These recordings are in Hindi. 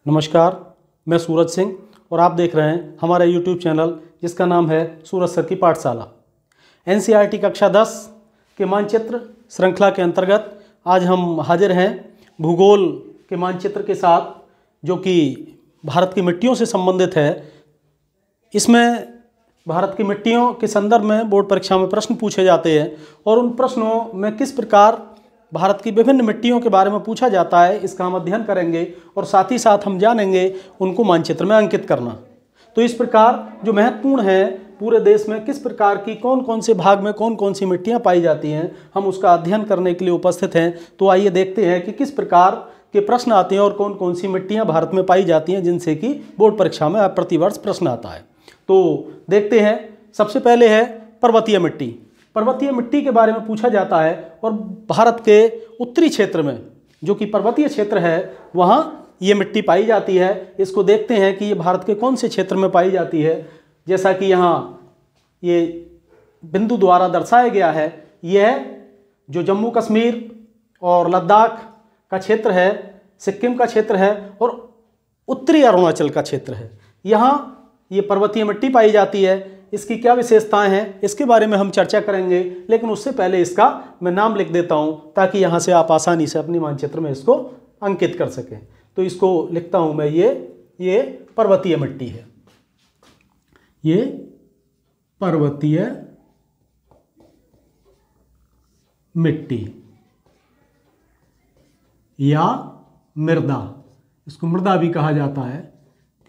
नमस्कार, मैं सूरज सिंह और आप देख रहे हैं हमारा यूट्यूब चैनल जिसका नाम है सूरज सर की पाठशाला। एनसीईआरटी कक्षा 10 के मानचित्र श्रृंखला के अंतर्गत आज हम हाजिर हैं भूगोल के मानचित्र के साथ, जो कि भारत की मिट्टियों से संबंधित है। इसमें भारत की मिट्टियों के संदर्भ में बोर्ड परीक्षा में प्रश्न पूछे जाते हैं और उन प्रश्नों में किस प्रकार भारत की विभिन्न मिट्टियों के बारे में पूछा जाता है, इसका हम अध्ययन करेंगे और साथ ही साथ हम जानेंगे उनको मानचित्र में अंकित करना। तो इस प्रकार जो महत्वपूर्ण है, पूरे देश में किस प्रकार की कौन कौन से भाग में कौन कौन सी मिट्टियाँ पाई जाती हैं, हम उसका अध्ययन करने के लिए उपस्थित हैं। तो आइए देखते हैं कि किस प्रकार के प्रश्न आते हैं और कौन कौन सी मिट्टियाँ भारत में पाई जाती हैं जिनसे कि बोर्ड परीक्षा में प्रतिवर्ष प्रश्न आता है। तो देखते हैं, सबसे पहले है पर्वतीय मिट्टी। पर्वतीय मिट्टी के बारे में पूछा जाता है और भारत के उत्तरी क्षेत्र में, जो कि पर्वतीय क्षेत्र है, वहाँ ये मिट्टी पाई जाती है। इसको देखते हैं कि ये भारत के कौन से क्षेत्र में पाई जाती है। जैसा कि यहाँ ये बिंदु द्वारा दर्शाया गया है, यह जो जम्मू कश्मीर और लद्दाख का क्षेत्र है, सिक्किम का क्षेत्र है और उत्तरी अरुणाचल का क्षेत्र है, यहाँ ये पर्वतीय मिट्टी पाई जाती है। इसकी क्या विशेषताएं हैं, इसके बारे में हम चर्चा करेंगे, लेकिन उससे पहले इसका मैं नाम लिख देता हूँ ताकि यहाँ से आप आसानी से अपने मानचित्र में इसको अंकित कर सकें। तो इसको लिखता हूँ मैं, ये पर्वतीय मिट्टी है, ये पर्वतीय मिट्टी या मृदा, इसको मृदा भी कहा जाता है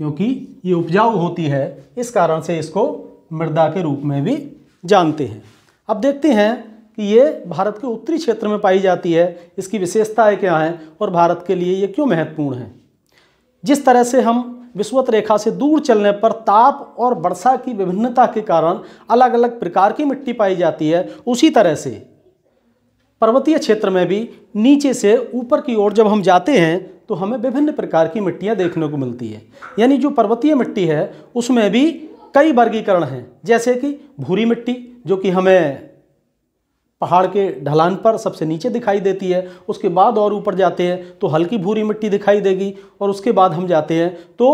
क्योंकि ये उपजाऊ होती है, इस कारण से इसको मृदा के रूप में भी जानते हैं। अब देखते हैं कि ये भारत के उत्तरी क्षेत्र में पाई जाती है, इसकी विशेषताएं क्या हैं और भारत के लिए ये क्यों महत्वपूर्ण है। जिस तरह से हम विषुवत रेखा से दूर चलने पर ताप और वर्षा की विभिन्नता के कारण अलग अलग प्रकार की मिट्टी पाई जाती है, उसी तरह से पर्वतीय क्षेत्र में भी नीचे से ऊपर की ओर जब हम जाते हैं तो हमें विभिन्न प्रकार की मिट्टियाँ देखने को मिलती है। यानी जो पर्वतीय मिट्टी है उसमें भी कई वर्गीकरण हैं, जैसे कि भूरी मिट्टी, जो कि हमें पहाड़ के ढलान पर सबसे नीचे दिखाई देती है। उसके बाद और ऊपर जाते हैं तो हल्की भूरी मिट्टी दिखाई देगी और उसके बाद हम जाते हैं तो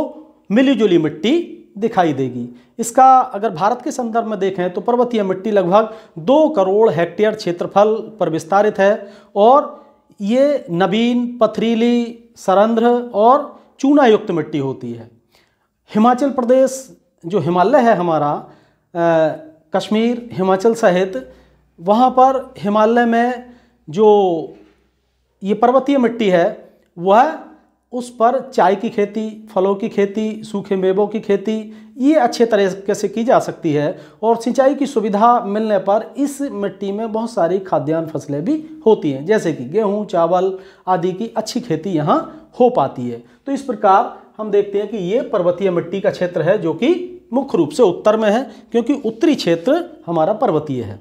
मिली जुली मिट्टी दिखाई देगी। इसका अगर भारत के संदर्भ में देखें तो पर्वतीय मिट्टी लगभग 2 करोड़ हेक्टेयर क्षेत्रफल पर विस्तारित है और ये नवीन, पथरीली, सरंध्र और चूना युक्त मिट्टी होती है। हिमाचल प्रदेश जो हिमालय है हमारा, कश्मीर, हिमाचल सहित, वहाँ पर हिमालय में जो ये पर्वतीय मिट्टी है वह उस पर चाय की खेती, फलों की खेती, सूखे मेवों की खेती ये अच्छे तरीके से की जा सकती है और सिंचाई की सुविधा मिलने पर इस मिट्टी में बहुत सारी खाद्यान्न फसलें भी होती हैं, जैसे कि गेहूँ, चावल आदि की अच्छी खेती यहाँ हो पाती है। तो इस प्रकार हम देखते हैं कि ये पर्वतीय मिट्टी का क्षेत्र है, जो कि मुख्य रूप से उत्तर में है क्योंकि उत्तरी क्षेत्र हमारा पर्वतीय है।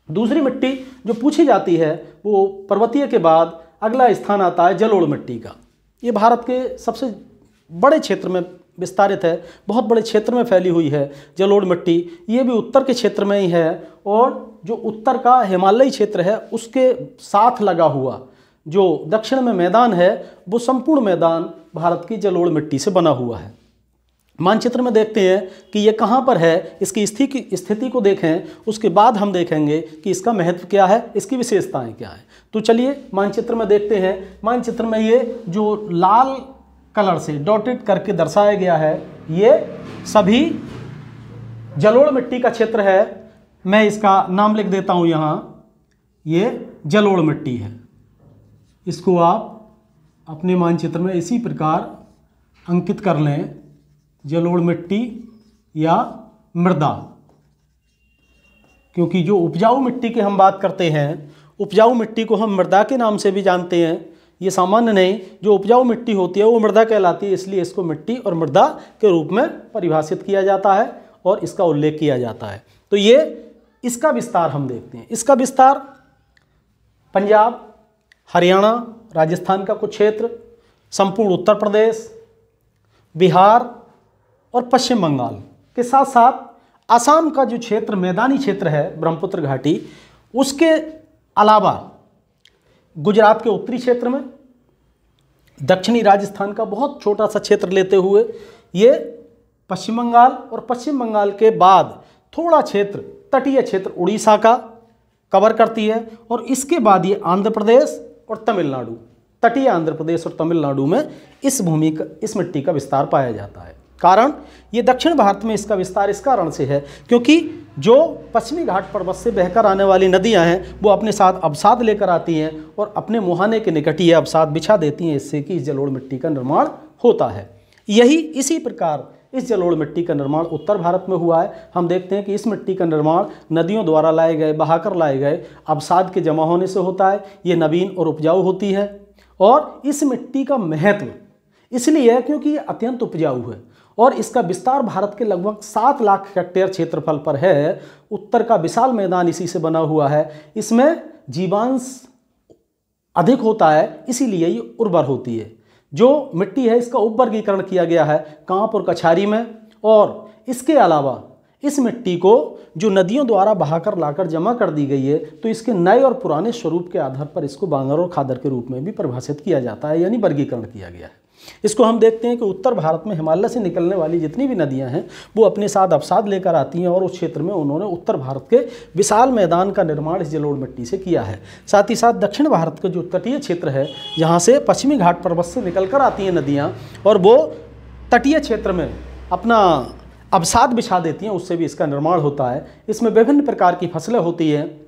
दूसरी मिट्टी जो पूछी जाती है वो पर्वतीय के बाद अगला स्थान आता है जलोढ़ मिट्टी का। ये भारत के सबसे बड़े क्षेत्र में विस्तारित है, बहुत बड़े क्षेत्र में फैली हुई है जलोढ़ मिट्टी। ये भी उत्तर के क्षेत्र में ही है और जो उत्तर का हिमालयी क्षेत्र है उसके साथ लगा हुआ जो दक्षिण में मैदान है वो संपूर्ण मैदान भारत की जलोढ़ मिट्टी से बना हुआ है। मानचित्र में देखते हैं कि ये कहाँ पर है, इसकी स्थिति को देखें, उसके बाद हम देखेंगे कि इसका महत्व क्या है, इसकी विशेषताएं क्या है। तो चलिए मानचित्र में देखते हैं। मानचित्र में ये जो लाल कलर से डॉटेड करके दर्शाया गया है, ये सभी जलोढ़ मिट्टी का क्षेत्र है। मैं इसका नाम लिख देता हूँ यहाँ, ये जलोढ़ मिट्टी है। इसको आप अपने मानचित्र में इसी प्रकार अंकित कर लें, जलोढ़ मिट्टी या मृदा। क्योंकि जो उपजाऊ मिट्टी की हम बात करते हैं, उपजाऊ मिट्टी को हम मृदा के नाम से भी जानते हैं। ये सामान्य नहीं, जो उपजाऊ मिट्टी होती है वो मृदा कहलाती है, इसलिए इसको मिट्टी और मृदा के रूप में परिभाषित किया जाता है और इसका उल्लेख किया जाता है। तो ये इसका विस्तार हम देखते हैं। इसका विस्तार पंजाब, हरियाणा, राजस्थान का कुछ क्षेत्र, संपूर्ण उत्तर प्रदेश, बिहार और पश्चिम बंगाल के साथ साथ असम का जो क्षेत्र, मैदानी क्षेत्र है ब्रह्मपुत्र घाटी, उसके अलावा गुजरात के उत्तरी क्षेत्र में, दक्षिणी राजस्थान का बहुत छोटा सा क्षेत्र लेते हुए ये पश्चिम बंगाल और पश्चिम बंगाल के बाद थोड़ा क्षेत्र, तटीय क्षेत्र उड़ीसा का कवर करती है। और इसके बाद ये आंध्र प्रदेश और तमिलनाडु, तटीय आंध्र प्रदेश और तमिलनाडु में इस मिट्टी का विस्तार पाया जाता है। कारण ये दक्षिण भारत में इसका विस्तार इस कारण से है क्योंकि जो पश्चिमी घाट पर्वत से बहकर आने वाली नदियां हैं वो अपने साथ अवसाद लेकर आती हैं और अपने मुहाने के निकट ये अवसाद बिछा देती हैं, इससे कि इस जलोढ़ मिट्टी का निर्माण होता है। इसी प्रकार इस जलोढ़ मिट्टी का निर्माण उत्तर भारत में हुआ है। हम देखते हैं कि इस मिट्टी का निर्माण नदियों द्वारा लाए गए, बहाकर लाए गए अवसाद के जमा होने से होता है। ये नवीन और उपजाऊ होती है और इस मिट्टी का महत्व इसलिए है क्योंकि ये अत्यंत उपजाऊ है और इसका विस्तार भारत के लगभग 7 लाख हेक्टेयर क्षेत्रफल पर है। उत्तर का विशाल मैदान इसी से बना हुआ है। इसमें जीवांश अधिक होता है, इसीलिए ये उर्वर होती है। जो मिट्टी है इसका उपवर्गीकरण किया गया है कांप और कछारी में। और इसके अलावा इस मिट्टी को जो नदियों द्वारा बहाकर लाकर जमा कर दी गई है तो इसके नए और पुराने स्वरूप के आधार पर इसको बांगर और खादर के रूप में भी परिभाषित किया जाता है, यानी वर्गीकरण किया गया है। इसको हम देखते हैं कि उत्तर भारत में हिमालय से निकलने वाली जितनी भी नदियां हैं वो अपने साथ अवसाद लेकर आती हैं और उस क्षेत्र में उन्होंने उत्तर भारत के विशाल मैदान का निर्माण इस जलोढ़ मिट्टी से किया है। साथ ही साथ दक्षिण भारत का जो तटीय क्षेत्र है जहाँ से पश्चिमी घाट पर्वत से निकल कर आती हैं नदियाँ और वो तटीय क्षेत्र में अपना अवसाद बिछा देती हैं, उससे भी इसका निर्माण होता है। इसमें विभिन्न प्रकार की फसलें होती हैं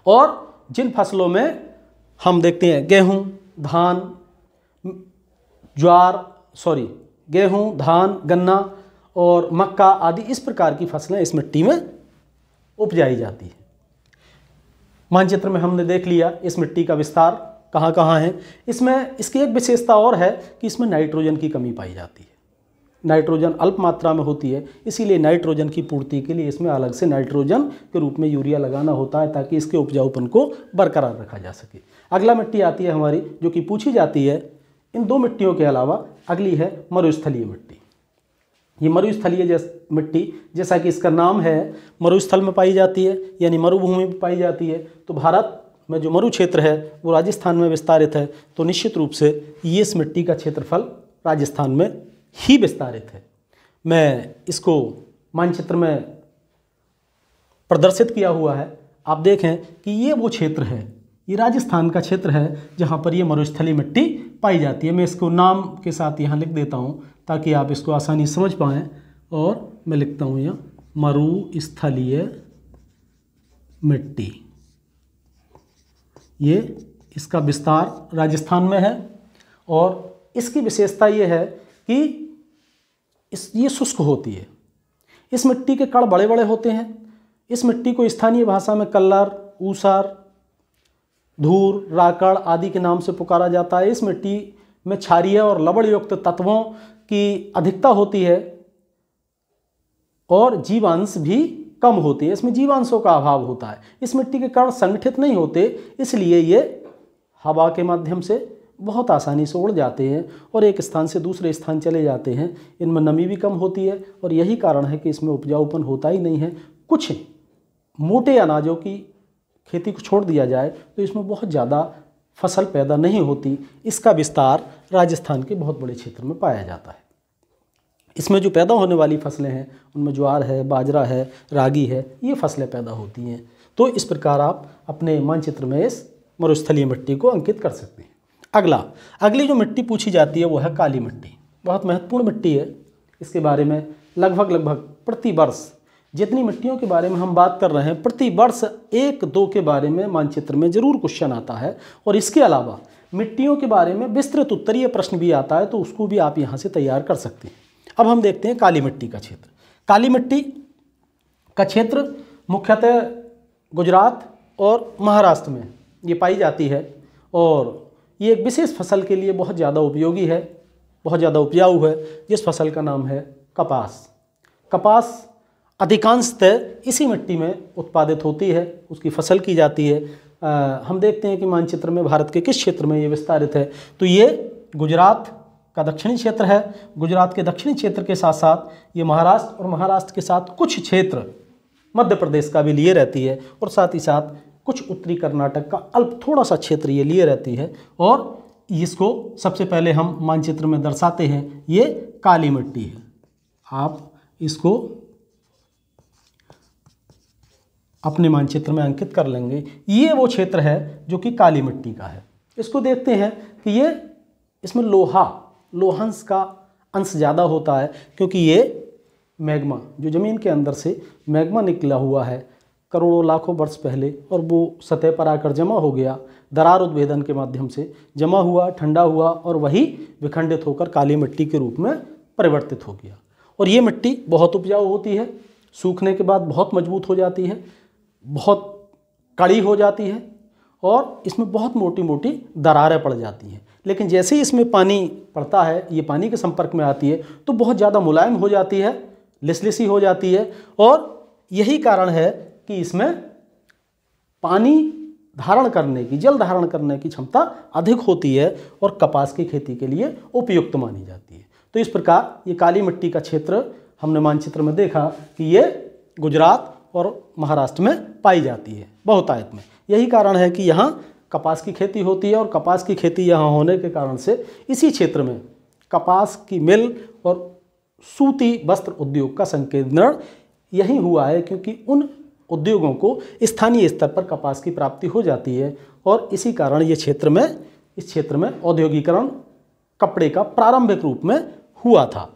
और जिन फसलों में हम देखते हैं गेहूं, धान, गन्ना और मक्का आदि इस प्रकार की फसलें इस मिट्टी में उपजाई जाती है। मानचित्र में हमने देख लिया इस मिट्टी का विस्तार कहाँ कहाँ है। इसमें इसकी एक विशेषता और है कि इसमें नाइट्रोजन की कमी पाई जाती है। नाइट्रोजन अल्प मात्रा में होती है, इसीलिए नाइट्रोजन की पूर्ति के लिए इसमें अलग से नाइट्रोजन के रूप में यूरिया लगाना होता है ताकि इसके उपजाऊपन को बरकरार रखा जा सके। अगला मिट्टी आती है हमारी जो कि पूछी जाती है। इन दो मिट्टियों के अलावा अगली है मरुस्थलीय मिट्टी। ये मरुस्थलीय मिट्टी जैसा कि इसका नाम है मरुस्थल में पाई जाती है, यानी मरुभूमि में पाई जाती है। तो भारत में जो मरु क्षेत्र है वो राजस्थान में विस्तारित है, तो निश्चित रूप से ये इस मिट्टी का क्षेत्रफल राजस्थान में ही विस्तारित है। मैं इसको मानचित्र में प्रदर्शित किया हुआ है। आप देखें कि ये वो क्षेत्र है, ये राजस्थान का क्षेत्र है जहाँ पर ये मरुस्थलीय मिट्टी पाई जाती है। मैं इसको नाम के साथ यहाँ लिख देता हूँ ताकि आप इसको आसानी समझ पाएँ। और मैं लिखता हूँ यहाँ मरुस्थलीय मिट्टी। ये इसका विस्तार राजस्थान में है और इसकी विशेषता ये है कि ये शुष्क होती है। इस मिट्टी के कण बड़े बड़े होते हैं। इस मिट्टी को स्थानीय भाषा में कल्लर, ऊसर, धूर, राकड़ आदि के नाम से पुकारा जाता है। इस मिट्टी में क्षारीय और लवण युक्त तत्वों की अधिकता होती है और जीवांश भी कम होते हैं। इसमें जीवांशों का अभाव होता है। इस मिट्टी के कण संगठित नहीं होते, इसलिए ये हवा के माध्यम से बहुत आसानी से उड़ जाते हैं और एक स्थान से दूसरे स्थान चले जाते हैं। इनमें नमी भी कम होती है और यही कारण है कि इसमें उपजाऊपन होता ही नहीं है। कुछ मोटे अनाजों की खेती को छोड़ दिया जाए तो इसमें बहुत ज़्यादा फसल पैदा नहीं होती। इसका विस्तार राजस्थान के बहुत बड़े क्षेत्र में पाया जाता है। इसमें जो पैदा होने वाली फसलें हैं उनमें ज्वार है, बाजरा है, रागी है, ये फसलें पैदा होती हैं। तो इस प्रकार आप अपने मानचित्र में इस मरुस्थलीय मिट्टी को अंकित कर सकते हैं। अगली जो मिट्टी पूछी जाती है वो है काली मिट्टी। बहुत महत्वपूर्ण मिट्टी है। इसके बारे में लगभग प्रति वर्ष जितनी मिट्टियों के बारे में हम बात कर रहे हैं, प्रति वर्ष 1-2 के बारे में मानचित्र में जरूर क्वेश्चन आता है। और इसके अलावा मिट्टियों के बारे में विस्तृत उत्तरीय प्रश्न भी आता है, तो उसको भी आप यहाँ से तैयार कर सकते हैं। अब हम देखते हैं काली मिट्टी का क्षेत्र। काली मिट्टी का क्षेत्र मुख्यतः गुजरात और महाराष्ट्र में ये पाई जाती है और ये एक विशेष फसल के लिए बहुत ज़्यादा उपयोगी है, बहुत ज़्यादा उपजाऊ है, जिस फसल का नाम है कपास। कपास अधिकांशतः इसी मिट्टी में उत्पादित होती है, उसकी फसल की जाती है। हम देखते हैं कि मानचित्र में भारत के किस क्षेत्र में ये विस्तारित है। तो ये गुजरात का दक्षिणी क्षेत्र है। गुजरात के दक्षिणी क्षेत्र के साथ साथ ये महाराष्ट्र और महाराष्ट्र के साथ कुछ क्षेत्र मध्य प्रदेश का भी लिए रहती है और साथ ही साथ कुछ उत्तरी कर्नाटक का अल्प थोड़ा सा क्षेत्र ये लिए रहती है। और इसको सबसे पहले हम मानचित्र में दर्शाते हैं, ये काली मिट्टी है। आप इसको अपने मानचित्र में अंकित कर लेंगे। ये वो क्षेत्र है जो कि काली मिट्टी का है। इसको देखते हैं कि ये इसमें लोहांश का अंश ज़्यादा होता है, क्योंकि ये मैग्मा जो ज़मीन के अंदर से मैग्मा निकला हुआ है करोड़ों लाखों वर्ष पहले, और वो सतह पर आकर जमा हो गया, दरार उद्भेदन के माध्यम से जमा हुआ, ठंडा हुआ और वही विखंडित होकर काली मिट्टी के रूप में परिवर्तित हो गया। और ये मिट्टी बहुत उपजाऊ होती है, सूखने के बाद बहुत मजबूत हो जाती है, बहुत कड़ी हो जाती है और इसमें बहुत मोटी मोटी दरारें पड़ जाती हैं। लेकिन जैसे ही इसमें पानी पड़ता है, ये पानी के संपर्क में आती है तो बहुत ज़्यादा मुलायम हो जाती है, लिसलिसी हो जाती है। और यही कारण है कि इसमें पानी धारण करने की, जल धारण करने की क्षमता अधिक होती है और कपास की खेती के लिए उपयुक्त मानी जाती है। तो इस प्रकार ये काली मिट्टी का क्षेत्र हमने मानचित्र में देखा कि ये गुजरात और महाराष्ट्र में पाई जाती है बहुतायत में। यही कारण है कि यहाँ कपास की खेती होती है और कपास की खेती यहाँ होने के कारण से इसी क्षेत्र में कपास की मिल और सूती वस्त्र उद्योग का संकेंद्रण यही हुआ है, क्योंकि उन उद्योगों को स्थानीय स्तर पर कपास की प्राप्ति हो जाती है और इसी कारण इस क्षेत्र में औद्योगिकरण कपड़े का प्रारंभिक रूप में हुआ था।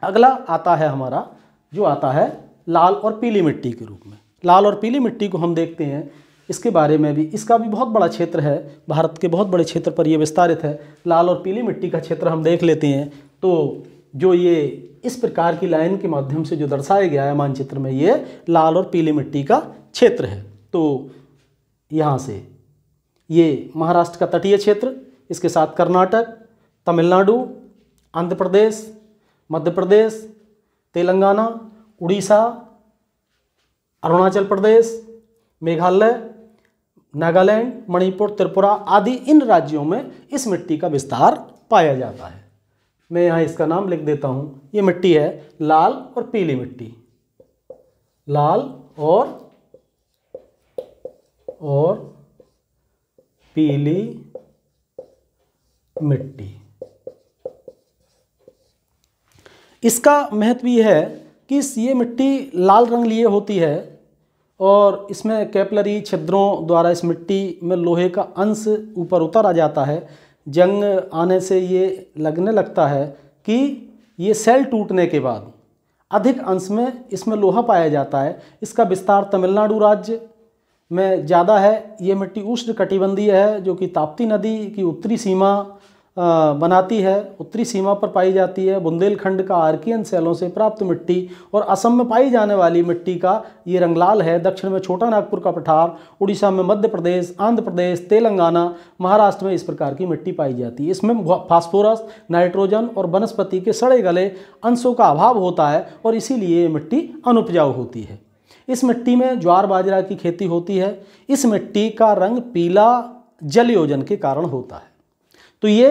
अगला आता है हमारा, जो आता है लाल और पीली मिट्टी के रूप में। लाल और पीली मिट्टी को हम देखते हैं, इसके बारे में भी, इसका भी बहुत बड़ा क्षेत्र है, भारत के बहुत बड़े क्षेत्र पर यह विस्तारित है। लाल और पीली मिट्टी का क्षेत्र हम देख लेते हैं तो जो ये इस प्रकार की लाइन के माध्यम से जो दर्शाया गया है मानचित्र में, ये लाल और पीली मिट्टी का क्षेत्र है। तो यहाँ से ये महाराष्ट्र का तटीय क्षेत्र, इसके साथ कर्नाटक, तमिलनाडु, आंध्र प्रदेश, मध्य प्रदेश, तेलंगाना, उड़ीसा, अरुणाचल प्रदेश, मेघालय, नागालैंड, मणिपुर, त्रिपुरा आदि इन राज्यों में इस मिट्टी का विस्तार पाया जाता है। मैं यहाँ इसका नाम लिख देता हूँ। ये मिट्टी है लाल और पीली मिट्टी, लाल और पीली मिट्टी। इसका महत्व ये है कि ये मिट्टी लाल रंग लिए होती है और इसमें कैपिलरी छिद्रों द्वारा इस मिट्टी में लोहे का अंश ऊपर उतर आ जाता है। जंग आने से ये लगने लगता है कि ये सेल टूटने के बाद अधिक अंश में इसमें लोहा पाया जाता है। इसका विस्तार तमिलनाडु राज्य में ज़्यादा है। ये मिट्टी उष्णकटिबंधीय है, जो कि ताप्ती नदी की उत्तरी सीमा बनाती है, उत्तरी सीमा पर पाई जाती है। बुंदेलखंड का आर्कियन सेलों से प्राप्त मिट्टी और असम में पाई जाने वाली मिट्टी का ये रंग लाल है। दक्षिण में छोटा नागपुर का पठार, उड़ीसा में, मध्य प्रदेश, आंध्र प्रदेश, तेलंगाना, महाराष्ट्र में इस प्रकार की मिट्टी पाई जाती है। इसमें फास्फोरस, नाइट्रोजन और वनस्पति के सड़े गले अंशों का अभाव होता है और इसीलिए ये मिट्टी अनुपजाऊ होती है। इस मिट्टी में ज्वार बाजरा की खेती होती है। इस मिट्टी का रंग पीला जलयोजन के कारण होता है। तो ये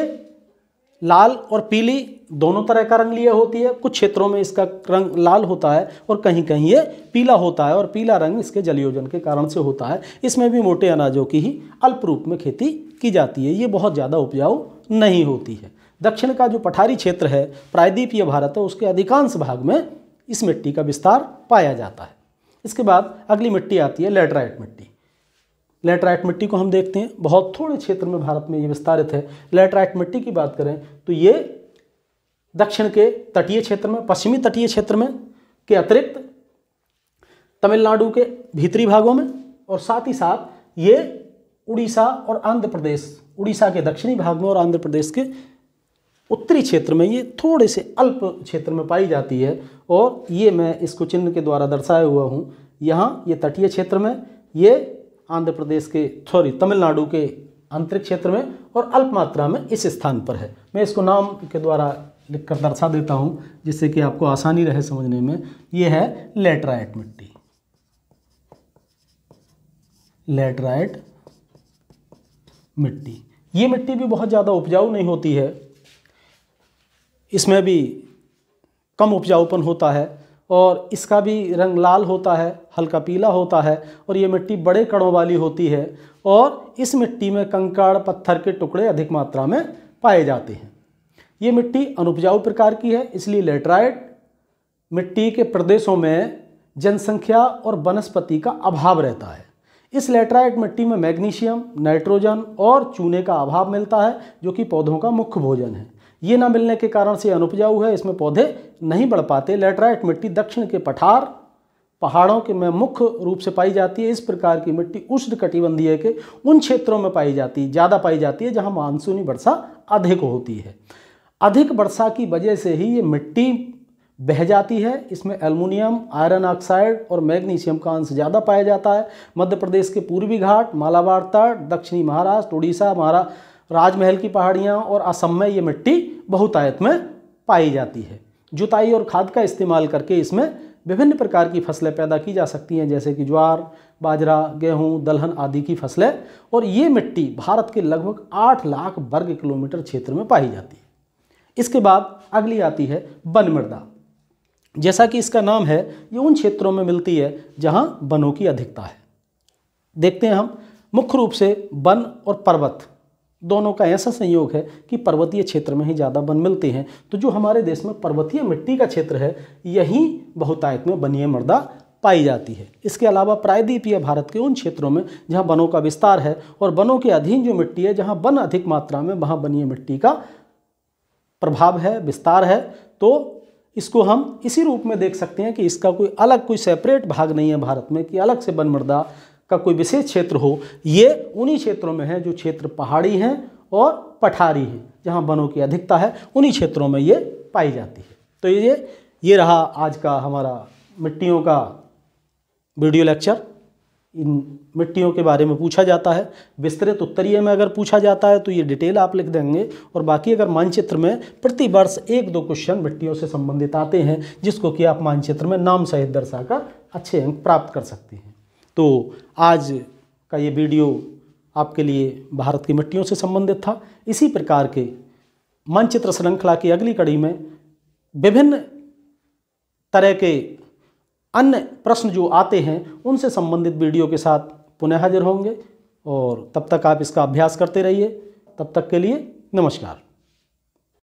लाल और पीली दोनों तरह का रंग लिए होती है। कुछ क्षेत्रों में इसका रंग लाल होता है और कहीं कहीं ये पीला होता है और पीला रंग इसके जलयोजन के कारण से होता है। इसमें भी मोटे अनाजों की ही अल्प रूप में खेती की जाती है। ये बहुत ज़्यादा उपजाऊ नहीं होती है। दक्षिण का जो पठारी क्षेत्र है, प्रायद्वीपीय भारत है, उसके अधिकांश भाग में इस मिट्टी का विस्तार पाया जाता है। इसके बाद अगली मिट्टी आती है लैटराइट मिट्टी। लैटराइट मिट्टी को हम देखते हैं, बहुत थोड़े क्षेत्र में भारत में ये विस्तारित है। लैटराइट मिट्टी की बात करें तो ये दक्षिण के तटीय क्षेत्र में, पश्चिमी तटीय क्षेत्र में के अतिरिक्त तमिलनाडु के भीतरी भागों में और साथ ही साथ ये उड़ीसा और आंध्र प्रदेश, उड़ीसा के दक्षिणी भाग में और आंध्र प्रदेश के उत्तरी क्षेत्र में ये थोड़े से अल्प क्षेत्र में पाई जाती है। और ये मैं इसको चिन्ह के द्वारा दर्शाया हुआ हूँ। यहाँ ये तटीय क्षेत्र में, ये आंध्र प्रदेश के तमिलनाडु के आंतरिक क्षेत्र में और अल्प मात्रा में इस स्थान पर है। मैं इसको नाम के द्वारा लिखकर दर्शा देता हूँ जिससे कि आपको आसानी रहे समझने में। ये है लैटराइट मिट्टी, लैटराइट मिट्टी। ये मिट्टी भी बहुत ज़्यादा उपजाऊ नहीं होती है, इसमें भी कम उपजाऊपन होता है और इसका भी रंग लाल होता है, हल्का पीला होता है और ये मिट्टी बड़े कणों वाली होती है और इस मिट्टी में कंकड़ पत्थर के टुकड़े अधिक मात्रा में पाए जाते हैं। ये मिट्टी अनुपजाऊ प्रकार की है, इसलिए लैटराइट मिट्टी के प्रदेशों में जनसंख्या और वनस्पति का अभाव रहता है। इस लैटराइट मिट्टी में मैग्नीशियम, नाइट्रोजन और चूने का अभाव मिलता है, जो कि पौधों का मुख्य भोजन है। ये ना मिलने के कारण से अनुपजाऊ है, इसमें पौधे नहीं बढ़ पाते। लैटराइट मिट्टी दक्षिण के पहाड़ों के में मुख्य रूप से पाई जाती है। इस प्रकार की मिट्टी उष्णकटिबंधीय के उन क्षेत्रों में ज़्यादा पाई जाती है जहाँ मानसूनी वर्षा अधिक होती है। अधिक वर्षा की वजह से ही ये मिट्टी बह जाती है। इसमें एल्युमिनियम, आयरन ऑक्साइड और मैग्नीशियम का अंश ज़्यादा पाया जाता है। मध्य प्रदेश के पूर्वी घाट, मालाबार तट, दक्षिणी महाराष्ट्र, उड़ीसा, राजमहल की पहाड़ियाँ और असम में ये मिट्टी बहुतायत में पाई जाती है। जुताई और खाद का इस्तेमाल करके इसमें विभिन्न प्रकार की फसलें पैदा की जा सकती हैं, जैसे कि ज्वार, बाजरा, गेहूँ, दलहन आदि की फसलें। और ये मिट्टी भारत के लगभग 8 लाख वर्ग किलोमीटर क्षेत्र में पाई जाती है। इसके बाद अगली आती है वन मृदा। जैसा कि इसका नाम है, ये उन क्षेत्रों में मिलती है जहाँ वनों की अधिकता है। देखते हैं हम, मुख्य रूप से वन और पर्वत दोनों का ऐसा संयोग है कि पर्वतीय क्षेत्र में ही ज़्यादा वन मिलते हैं। तो जो हमारे देश में पर्वतीय मिट्टी का क्षेत्र है, यहीं बहुतायत में वनीय मृदा पाई जाती है। इसके अलावा प्रायद्वीपीय भारत के उन क्षेत्रों में जहाँ वनों का विस्तार है और वनों के अधीन जो मिट्टी है, जहाँ वन अधिक मात्रा में, वहाँ वनीय मिट्टी का प्रभाव है, विस्तार है। तो इसको हम इसी रूप में देख सकते हैं कि इसका कोई सेपरेट भाग नहीं है भारत में कि अलग से वन मृदा का कोई विशेष क्षेत्र हो। ये उन्हीं क्षेत्रों में है जो क्षेत्र पहाड़ी हैं और पठारी हैं, जहाँ वनों की अधिकता है, उन्हीं क्षेत्रों में ये पाई जाती है। तो ये रहा आज का हमारा मिट्टियों का वीडियो लेक्चर। इन मिट्टियों के बारे में पूछा जाता है, विस्तृत उत्तरीय में अगर पूछा जाता है तो ये डिटेल आप लिख देंगे, और बाकी अगर मानचित्र में प्रति वर्ष 1-2 क्वेश्चन मिट्टियों से संबंधित आते हैं, जिसको कि आप मानचित्र में नाम सहित दर्शाकर अच्छे अंक प्राप्त कर सकते हैं। तो आज का ये वीडियो आपके लिए भारत की मिट्टियों से संबंधित था। इसी प्रकार के मानचित्र श्रृंखला की अगली कड़ी में विभिन्न तरह के अन्य प्रश्न जो आते हैं उनसे संबंधित वीडियो के साथ पुनः हाजिर होंगे, और तब तक आप इसका अभ्यास करते रहिए। तब तक के लिए नमस्कार।